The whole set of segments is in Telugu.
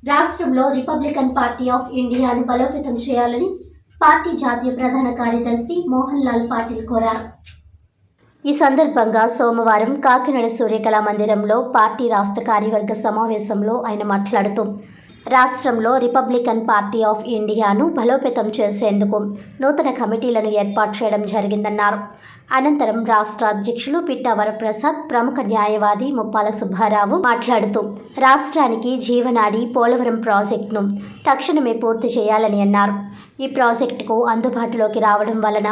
రాష్ట్రంలో రిపబ్లికన్ పార్టీ ఆఫ్ ఇండియాను బలోపేతం చేయాలని పార్టీ జాతీయ ప్రధాన కార్యదర్శి మోహన్ లాల్ పాటిల్ కోరారు. ఈ సందర్భంగా సోమవారం కాకినాడ సూర్యకళా మందిరంలో పార్టీ రాష్ట్ర కార్యవర్గ సమావేశంలో ఆయన మాట్లాడుతూ రాష్ట్రంలో రిపబ్లికన్ పార్టీ ఆఫ్ ఇండియాను బలోపేతం చేసేందుకు నూతన కమిటీలను ఏర్పాటు చేయడం జరిగిందన్నారు. అనంతరం రాష్ట్ర అధ్యక్షులు పిట్టా వరప్రసాద్, ప్రముఖ న్యాయవాది ముప్పాల సుబ్బారావు మాట్లాడుతూ రాష్ట్రానికి జీవనాడి పోలవరం ప్రాజెక్టును తక్షణమే పూర్తి చేయాలని అన్నారు. ఈ ప్రాజెక్టుకు అందుబాటులోకి రావడం వలన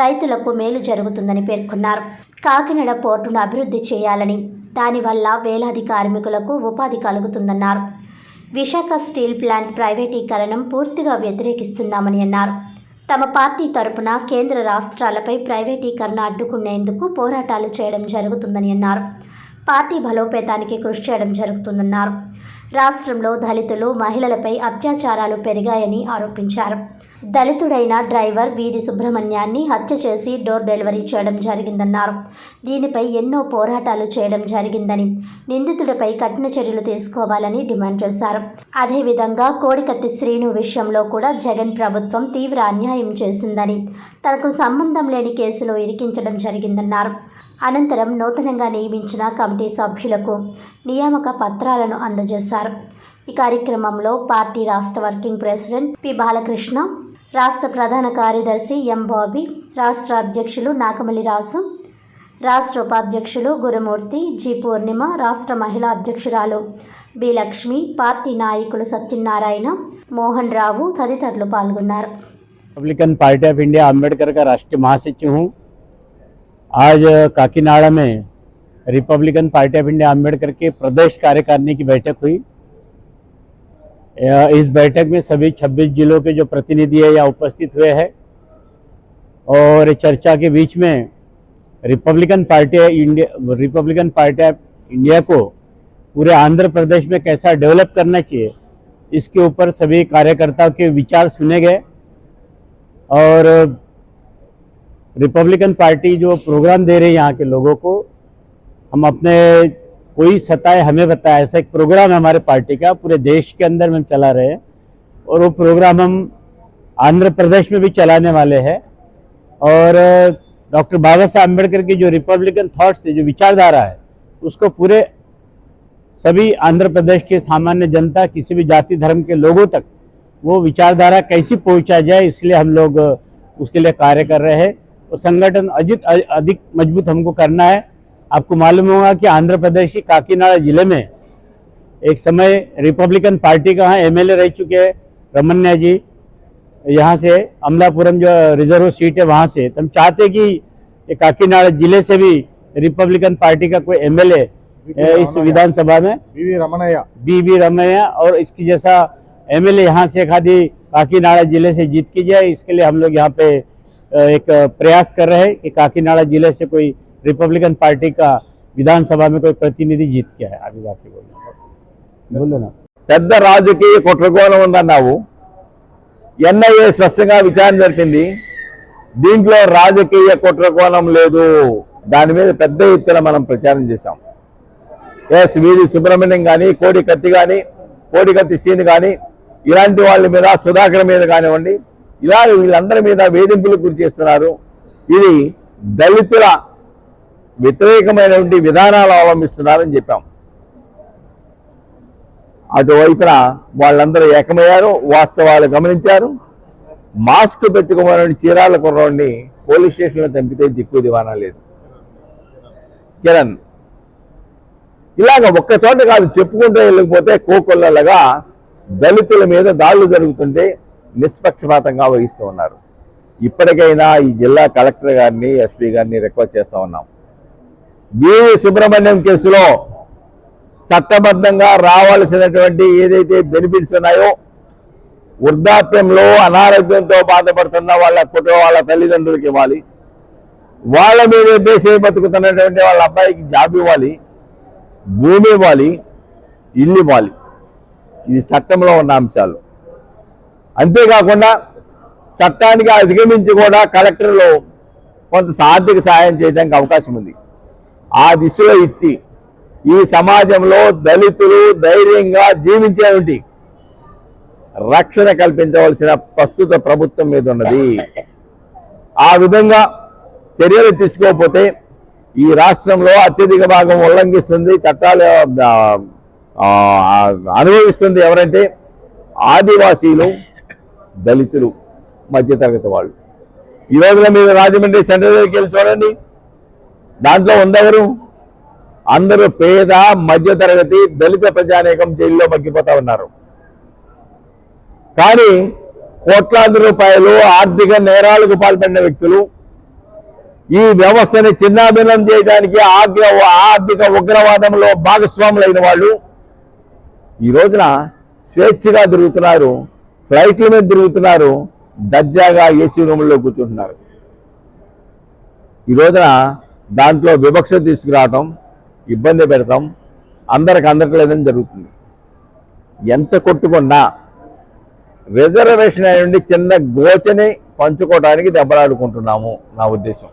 రైతులకు మేలు జరుగుతుందని పేర్కొన్నారు. కాకినాడ పోర్టును అభివృద్ధి చేయాలని, దానివల్ల వేలాది కార్మికులకు ఉపాధి కలుగుతుందన్నారు. విశాఖ స్టీల్ ప్లాంట్ ప్రైవేటీకరణం పూర్తిగా వ్యతిరేకిస్తున్నామని అన్నారు. తమ పార్టీ తరపున కేంద్ర రాష్ట్రాలపై ప్రైవేటీకరణ అడ్డుకునేందుకు పోరాటాలు చేయడం జరుగుతుందని అన్నారు. పార్టీ బలోపేతానికి కృషి చేయడం జరుగుతుందన్నారు. రాష్ట్రంలో దళితులు, మహిళలపై అత్యాచారాలు పెరిగాయని ఆరోపించారు. దళితుడైన డ్రైవర్ వీధి సుబ్రహ్మణ్యాన్ని హత్య చేసి డోర్ డెలివరీ చేయడం జరిగిందన్నారు. దీనిపై ఎన్నో పోరాటాలు చేయడం జరిగిందని, నిందితుడిపై కఠిన చర్యలు తీసుకోవాలని డిమాండ్ చేశారు. అదేవిధంగా కోడికత్తి శ్రీను విషయంలో కూడా జగన్ ప్రభుత్వం తీవ్ర అన్యాయం చేసిందని, తనకు సంబంధం లేని కేసులో ఇరికించడం జరిగిందన్నారు. అనంతరం నూతనంగా నియమించిన కమిటీ సభ్యులకు నియామక పత్రాలను అందజేశారు. ఈ కార్యక్రమంలో పార్టీ రాష్ట్ర వర్కింగ్ ప్రెసిడెంట్ పి బాలకృష్ణ, రాష్ట్ర ప్రధాన కార్యదర్శి ఎం బాబీ, రాష్ట్ర అధ్యక్షులు నాకమల్లి రాజు, రాష్ట్ర ఉపాధ్యక్షులు గురుమూర్తి, జి పూర్ణిమ, రాష్ట్ర మహిళా అధ్యక్షురాలు బి లక్ష్మి, పార్టీ నాయకులు సత్యనారాయణ, మోహన్ రావు తదితరులు పాల్గొన్నారు. Republican party of India Ambedkar का राष्ट्रीय महासचिव हूँ। आज काकीनाड़ा में Republican party of India Ambedkar के प्रदेश कार्यकारिणी की बैठक हुई। इस बैठक में सभी 26 जिलों के जो प्रतिनिधि है यहाँ उपस्थित हुए हैं और चर्चा के बीच में रिपब्लिकन पार्टी ऑफ इंडिया को पूरे आंध्र प्रदेश में कैसा डेवलप करना चाहिए, इसके ऊपर सभी कार्यकर्ताओं के विचार सुने गए और रिपब्लिकन पार्टी जो प्रोग्राम दे रही है यहाँ के लोगों को, हम अपने कोई सताए हमें बताया, ऐसा एक प्रोग्राम है हमारे पार्टी का, पूरे देश के अंदर में हम चला रहे हैं और वो प्रोग्राम हम आंध्र प्रदेश में भी चलाने वाले हैं। और डॉक्टर बाबा साहब अम्बेडकर की जो रिपब्लिकन थॉट्स है, जो विचारधारा है, उसको पूरे सभी आंध्र प्रदेश के सामान्य जनता, किसी भी जाति धर्म के लोगों तक वो विचारधारा कैसी पहुंचा जाए, इसलिए हम लोग उसके लिए कार्य कर रहे हैं और संगठन अधिक मजबूत हमको करना है। आपको मालूम होगा कि आंध्र प्रदेश की काकीनाड़ा जिले में एक समय रिपब्लिकन पार्टी का एमएलए रह चुके हैं रमन्या जी, यहाँ से अमलापुरम जो रिजर्व सीट है वहाँ से। तो हम चाहते कि काकीनाड़ा जिले से भी रिपब्लिकन पार्टी का कोई एमएलए इस विधानसभा में बीबी रमैया और इसकी जैसा एमएलए यहाँ से खादी काकीनाड़ा जिले से जीत की जाए। इसके लिए हम लोग यहाँ पे एक प्रयास कर रहे हैं कि काकीनाड़ा जिले से कोई रिपब्लिकन पार्टी का विधानसभा में कोई प्रतिनिधि जीत के है। आगे बाकी बोलो ना। పెద్ద రాజకీయ కుట్రకోణం ఉందన్నావు, ఎన్ఐఏ స్పష్టంగా విచారణ జరిపింది, దీంట్లో రాజకీయ కుట్రకోణం లేదు, దాని మీద పెద్ద ఎత్తున మనం ప్రచారం చేశాం. ఎస్ వీధి సుబ్రహ్మణ్యం కానీ, కోడికత్తి శ్రీని కానీ, ఇలాంటి వాళ్ళ మీద, సుధాకర్ మీద కానివ్వండి, ఇలా వీళ్ళందరి మీద వేధింపులు గురి చేస్తున్నారు. ఇది దళితుల వ్యతిరేకమైనటువంటి విధానాలు అవలంబిస్తున్నారని చెప్పాం. అటువైపున వాళ్ళందరూ ఏకమయ్యారు, వాస్తవాలు గమనించారు. మాస్క్ పెట్టుకోమని చీరాల కుర్రోడిని పోలీస్ స్టేషన్లో చంపితే దిక్కు దివానా లేదు. కిరణ్ ఇలాగ ఒక్క చోట కాదు, చెప్పుకుంటూ వెళ్ళకపోతే కోకొల్లలుగా దళితుల మీద దాడులు జరుగుతుంటే నిష్పక్షపాతంగా వహిస్తూ ఉన్నారు. ఇప్పటికైనా ఈ జిల్లా కలెక్టర్ గారిని, ఎస్పీ గారిని రిక్వెస్ట్ చేస్తూ ఉన్నాం, బీవీ సుబ్రహ్మణ్యం కేసులో చట్టబద్ధంగా రావాల్సినటువంటి ఏదైతే బెనిఫిట్స్ ఉన్నాయో, వృద్ధాప్యంలో అనారోగ్యంతో బాధపడుతున్న వాళ్ళ తల్లిదండ్రులకి ఇవ్వాలి, వాళ్ళ మీద దేశే బతుకుతున్నటువంటి వాళ్ళ అబ్బాయికి జాబ్ ఇవ్వాలి, భూమి ఇవ్వాలి, ఇల్లు ఇవ్వాలి. ఇది చట్టంలో ఉన్న అంశాలు. అంతేకాకుండా చట్టానికి అధిగమించి కూడా కలెక్టర్లు కొంత ఆర్థిక సహాయం చేయడానికి అవకాశం ఉంది. ఆ దిశలో ఇచ్చి ఈ సమాజంలో దళితులు ధైర్యంగా జీవించేటువంటి రక్షణ కల్పించవలసిన ప్రస్తుత ప్రభుత్వం మీద ఉన్నది. ఆ విధంగా చర్యలు తీసుకోకపోతే ఈ రాష్ట్రంలో అత్యధిక భాగం ఉల్లంఘిస్తుంది, చట్టాలు అనుభవిస్తుంది ఎవరంటే ఆదివాసీలు, దళితులు, మధ్యతరగతి వాళ్ళు. ఈ రోజున మీరు రాజమండ్రి సెంటర్ దగ్గరికి వెళ్ళి చూడండి, దాంట్లో ఉందెవరు? అందరూ పేద, మధ్యతరగతి, దళిత ప్రజానీకం జైల్లో మగ్గిపోతా ఉన్నారు. కానీ కోట్లాది రూపాయలు ఆర్థిక నేరాలకు పాల్పడిన వ్యక్తులు, ఈ వ్యవస్థని చిన్నాభిన్నం చేయడానికి ఆర్థిక ఉగ్రవాదంలో భాగస్వాములైన వాళ్ళు ఈ రోజున స్వేచ్ఛగా తిరుగుతున్నారు, ఫ్లైట్ల మీద తిరుగుతున్నారు, దర్జాగా ఏసీ రూముల్లో కూర్చుంటున్నారు. ఈ రోజున దాంట్లో వివక్ష తీసుకురావటం, ఇబ్బంది పెడతాం, అందరికి అందట్లేదని జరుగుతుంది. ఎంత కొట్టుకున్నా రిజర్వేషన్ అయ్యండి చిన్న గోచని పంచుకోవడానికి దెబ్బలాడుకుంటున్నాము నా ఉద్దేశం.